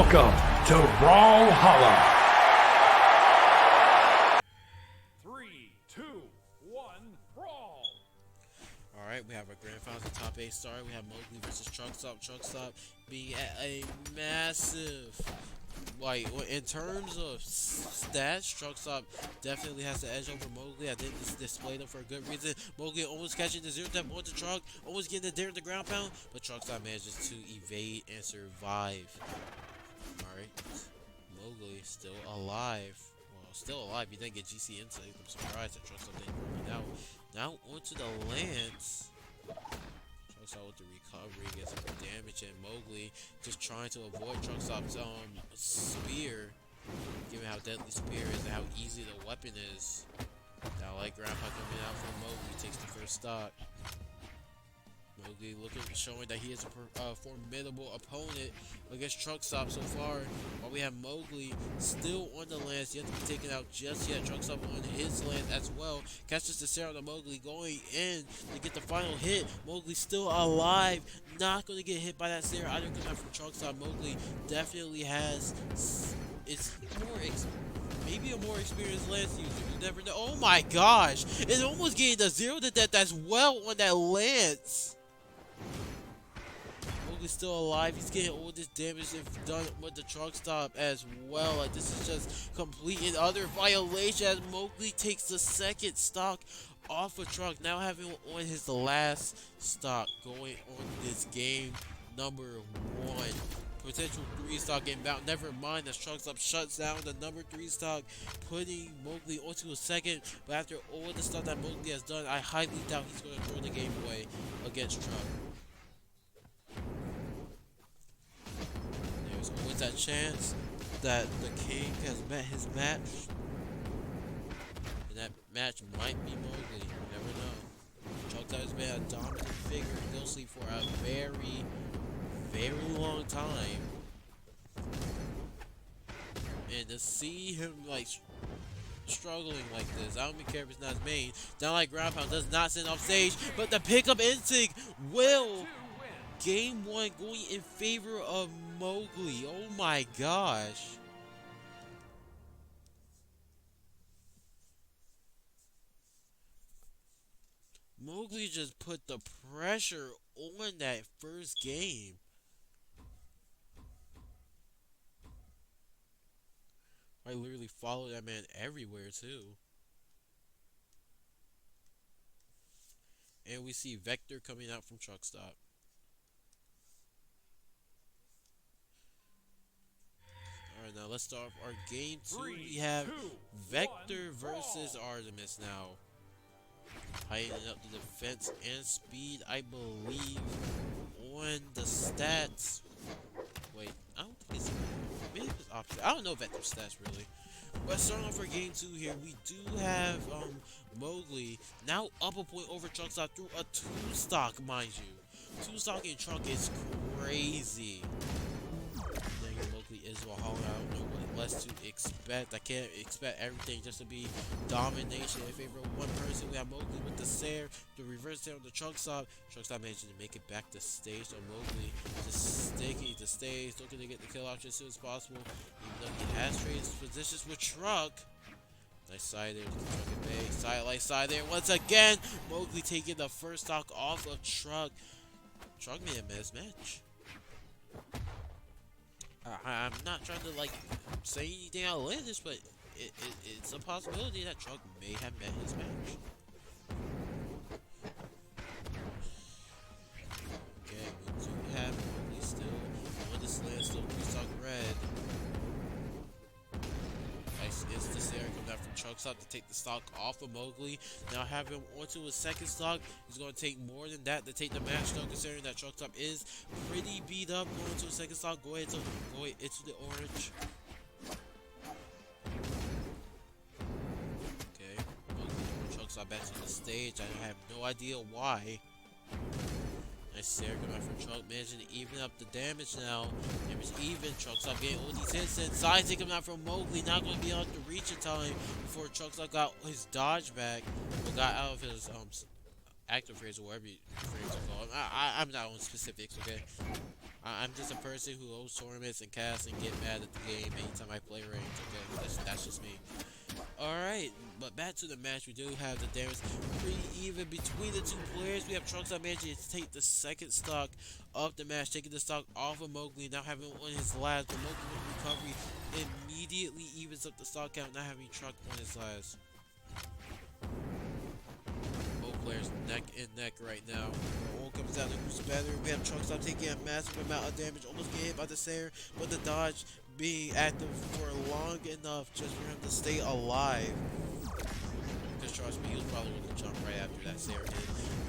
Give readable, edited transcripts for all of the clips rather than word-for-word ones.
Welcome to Brawlhalla. 3, 2, 1, brawl. Alright, we have our grand finals of top 8 star. We have Mowqli versus TruckStop. TruckStop being at a massive, like, in terms of stats, TruckStop definitely has the edge over Mowqli. I didn't display them for a good reason. Mowqli almost catching the 0-step onto Truck, almost getting the dare in the ground pound, but TruckStop manages to evade and survive. Alright, Mowqli still alive. Well, still alive. He didn't get GC insight. I'm surprised that TruckStop didn't bring it out. Now onto the lance. TruckStop with the recovery, gets some damage, and Mowqli just trying to avoid TruckStop's spear, given how deadly spear is and how easy the weapon is. Now, like Grandpa coming out from Mowqli, takes the first stock. Mowqli showing that he is a formidable opponent against TruckStop so far. While we have Mowqli still on the lance, yet to be taken out just yet. TruckStop on his lance as well. Catches the Sarah on Mowqli, going in to get the final hit. Mowqli still alive, not going to get hit by that Sarah either coming out from TruckStop. Mowqli definitely has, it's maybe a more experienced lance user. You never know. Oh my gosh! It's almost getting the 0 to death as well on that lance. Mowgli's still alive. He's getting all this damage if done with the TruckStop as well. Like, this is just complete and utter violation as Mowqli takes the second stock off of Truck. Now having on his last stock going on this game number 1. Potential 3 stock inbound. Never mind as TruckStop shuts down the number 3 stock, putting Mowqli onto a second. But after all the stuff that Mowqli has done, I highly doubt he's going to throw the game away against Truck. There's always that chance that the king has met his match, and that match might be Mowqli. You never know. TruckStop has been a dominant figure in Ghost League for a very long time, and to see him like struggling like this, I don't even care if it's not his main. Down like ground pound does not send off stage, but the pickup instinct will game 1 going in favor of Mowqli. Oh my gosh. Mowqli just put the pressure on that first game. I literally follow that man everywhere too. And we see Vector coming out from TruckStop. Alright, now let's start off our game 2. We have Vector versus Artemis now. Heightening up the defense and speed, I believe, on the stats. Wait, I don't think it's, maybe it's opposite. I don't know Vector's stats really. But starting off for game 2 here, we do have Mowqli now up a point over TruckStop through a 2 stock, mind you. 2 stock in Truck is crazy. Mowqli is Vodhalla. I don't know what less to expect. I can't expect everything just to be domination in favor of one person. We have Mowqli with the Sair, the reverse Sair on the TruckStop. TruckStop managing to make it back to stage. So Mowqli just sticking to stage, looking to get the kill option as soon as possible. Even though he has traded positions with Truck. Nice side there, Truck and Bay. Side there once again. Mowqli taking the first stock off of Truck. Truck made a mismatch. I'm not trying to like say anything outlandish, but it's a possibility that Truck may have met his match. Okay, we do have Mowqli still on this land, still 3 stock red. Nice instant Sarah comes out from TruckStop to take the stock off of Mowqli. Now have him onto his second stock. He's going to take more than that to take the match, though, considering that TruckStop is pretty beat up. Going to his second stock. Go ahead into the orange. Okay. TruckStop back to the stage. I have no idea why. Nice Sarah coming out from Truck, managing to even up the damage now. Damage even. TruckStop getting all these hits inside. Taking out from Mowqli. Not going to be able to reach in time before TruckStop got his dodge back. Or got out of his active phrase or whatever you phrase to call it. I'm not on specifics, okay? I'm just a person who hosts tournaments and casts and get mad at the game anytime I play ranked. Okay, that's just me. Alright, but back to the match. We do have the damage pretty even between the two players. We have TruckStop managing to take the second stock of the match, taking the stock off of Mowqli, now having on his last, but Mowqli with recovery immediately evens up the stock count, not having Truck on his last. Both players neck and neck right now. It all comes down to who's better. We have TruckStop taking a massive amount of damage, almost getting hit by the Sayer, but the dodge being active for long enough just for him to stay alive. Because trust me, he was probably going to jump right after that Sayer hit.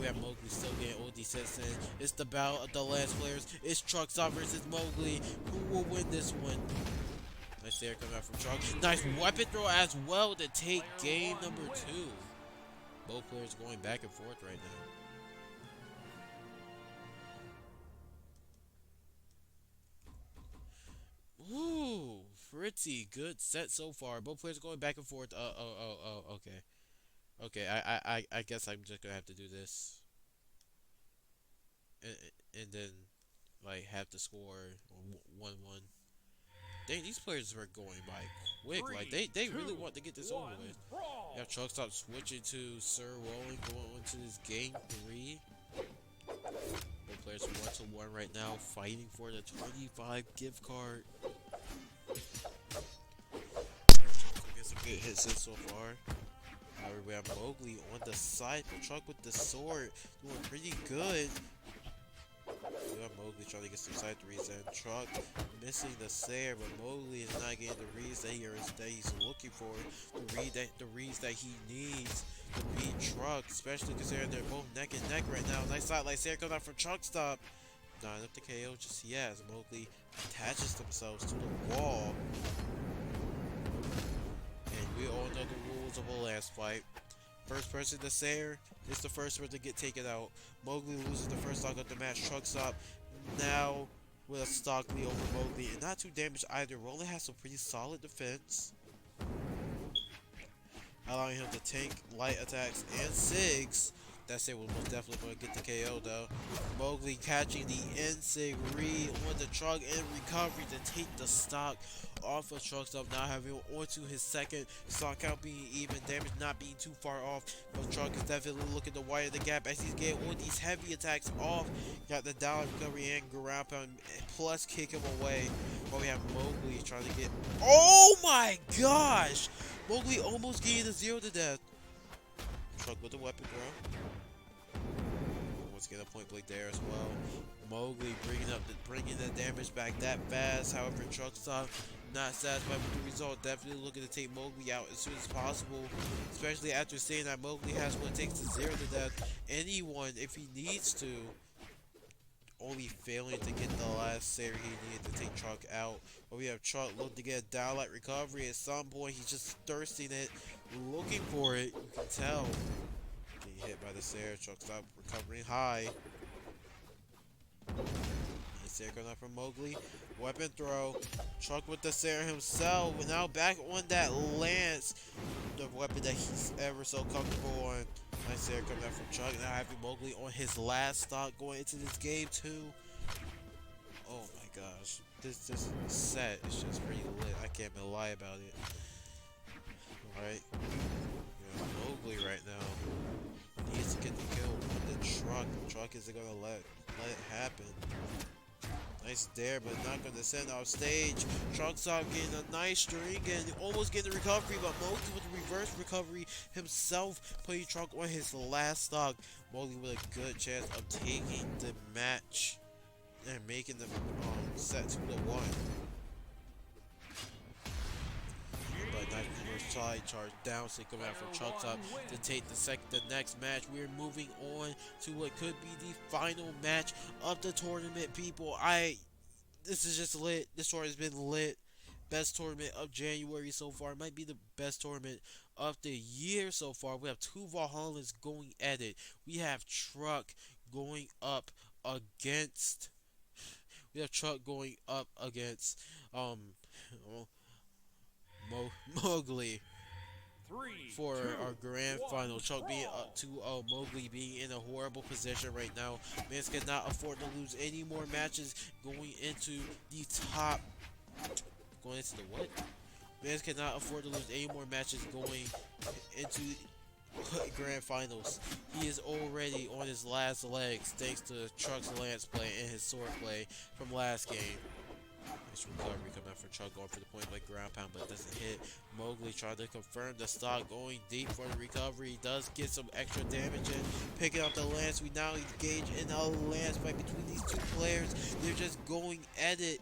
We have Mowqli still getting OD sets in. It's the battle of the last players. It's TruckStop versus Mowqli. Who will win this one? Nice Sayer coming out from Truck. Nice weapon throw as well to take game number 2. Both players going back and forth right now. Ooh, pretty good set so far. Both players going back and forth. Okay. Okay, I guess I'm just gonna have to do this. And then, like, have to score 1-1. Dang, these players are going by quick. Like, they really want to get this over with. Yeah, TruckStop switching to Sir Rolling, going on to this game 3. Both players 1-1 right now, fighting for the 25 gift card. Get some good hits in so far. However, we have Mowqli on the side, but Truck with the sword doing pretty good. We have Mowqli trying to get some side threes and Truck missing the Sayer, but Mowqli is not getting the reads that he's looking for, the reads that he needs to beat Truck, especially considering they're both neck and neck right now. Nice side like Sayer comes out from TruckStop. Not enough to KO just yet as Mowqli attaches themselves to the wall. And we all know the rules of a last fight. First person to Sayer is the first one to get taken out. Mowqli loses the first stock of the match. TruckStop now with a stock lead over Mowqli, and not too damaged either. Rolling has some pretty solid defense, allowing him to tank light attacks and SIGs. That Sayer was most definitely going to get the KO though. Mowqli catching the N-Sig read on the Truck and recovery to take the stock off of TruckStop, now having onto his second stock count being even, damage not being too far off, but Truck is definitely looking to widen the gap as he's getting all these heavy attacks off. Got the down recovery and ground pound plus kick him away, but we have Mowqli trying to get, oh my gosh, Mowqli almost getting the 0 to death. Truck with the weapon throw. Let's get a point blank there as well. Mowqli bringing the damage back that fast. However, TruckStop not satisfied with the result. Definitely looking to take Mowqli out as soon as possible, especially after seeing that Mowqli has what it takes to 0 to death anyone if he needs to. Only failing to get the last Sayer he needed to take Truck out. But we have Truck looking to get a downlight recovery. At some point, he's just thirsting it, looking for it. You can tell. Getting hit by the Sayer. TruckStop recovering high. Sayer comes out from Mowqli. Weapon throw. Truck with the Sayer himself. And now back on that lance. The weapon that he's ever so comfortable on. Nice Sayer coming out from Truck. Now having Mowqli on his last stock going into this game too. Oh my gosh. This set is just pretty lit. I can't even lie about it. Alright. Mowqli right now needs to get the kill on the Truck. Truck isn't gonna let it happen. Nice there, but not gonna send off stage. TruckStop getting a nice string and almost getting the recovery, but Mowqli with the reverse recovery himself, putting Truck on his last stock. Mowqli with a good chance of taking the match and making them set 2-1. But nice reverse side charge down, so coming out from TruckStop to take the next match. We're moving on to what could be the final match of the tournament, people. This is just lit. This tournament has been lit. Best tournament of January so far. It might be the best tournament of the year so far. We have two Vodhallas going at it. We have Truck going up against. Mowqli. 3, for 2, our grand 1, final. Chuck being brawl. up 2-0, Mowqli being in a horrible position right now. Mans cannot afford to lose any more matches going into the top. Going into the what? Mans cannot afford to lose any more matches going into grand finals. He is already on his last legs thanks to Truck's lance play and his sword play from last game. Nice recovery coming out for Truck, going for the point blank ground pound, but it doesn't hit. Mowqli trying to confirm the stock, going deep for the recovery. He does get some extra damage in, picking up the lance. We now engage in a lance fight between these two players. They're just going at it.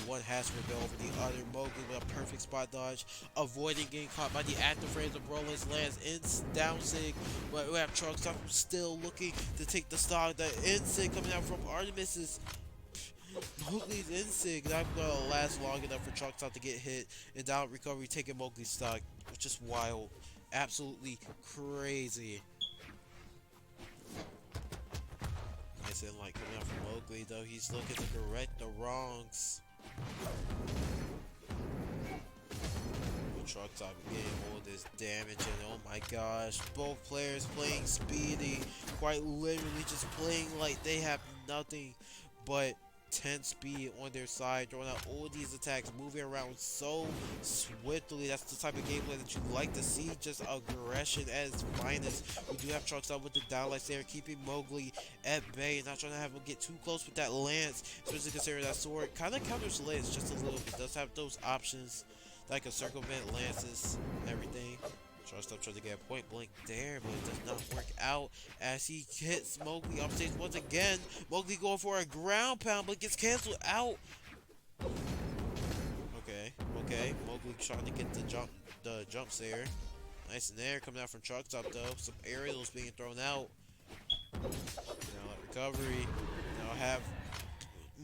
One has to rebel over the other. Mowqli with a perfect spot dodge, avoiding getting caught by the active frames of Brawlhalla's lance in down sig. But we have TruckStop still looking to take the stock. The insig coming out from Artemis's. Mowgli's insig not gonna last long enough for TruckStop to get hit, and down recovery taking Mowgli's stock, which is wild, absolutely crazy. Nice and light coming out from Mowqli though. He's looking to correct the wrongs. TruckStop getting all this damage, and oh my gosh, both players playing speedy, quite literally just playing like they have nothing but 10 speed on their side, throwing out all these attacks, moving around so swiftly. That's the type of gameplay that you like to see, just aggression at its finest. We do have TruckStop with the downlights there, keeping Mowqli at bay, not trying to have him get too close with that lance, especially considering that sword kind of counters lance just a little bit. Does have those options like a circumvent lances and everything. TruckStop trying to get a point blank there, but it does not work out as he hits Mowqli off stage once again. Mowqli going for a ground pound, but gets canceled out. Okay. Mowqli trying to get the jumps there. Nice in there, coming out from TruckStop though. Some aerials being thrown out. Now recovery. Now have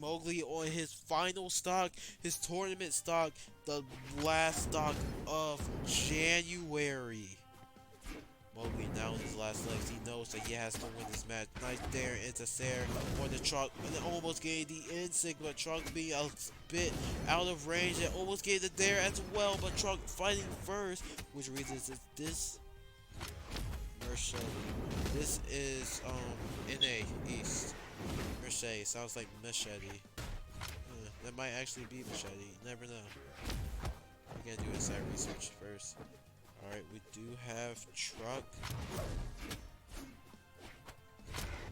Mowqli on his final stock, his tournament stock, the last stock of January. Mowqli now in his last legs. He knows that he has to win this match. Nice there into Sarah on the Truck, and then almost getting the insig, but Truck being a bit out of range and almost getting it there as well. But Truck fighting first, which reasons is this. This is NA East. Machete, sounds like machete. That might actually be machete, you never know. We gotta do inside research first. Alright, we do have Truck.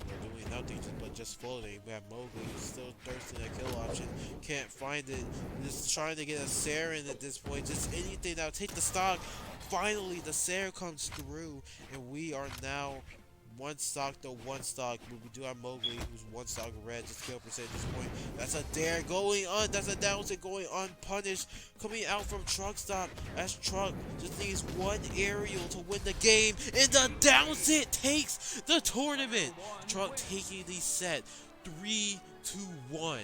We're doing nothing but just floating. We have Mowqli who's still thirsting a kill option. Can't find it. Just trying to get a Saren at this point. Just anything that'll take the stock. Finally, the Saren comes through, and we are now one stock to one stock, but we do have Mowqli who's one stock red, just kill percent at this point. That's a dare going on, that's a down hit going unpunished, coming out from TruckStop as Truck just needs one aerial to win the game, and the down hit takes the tournament. Truck taking the set 3-1.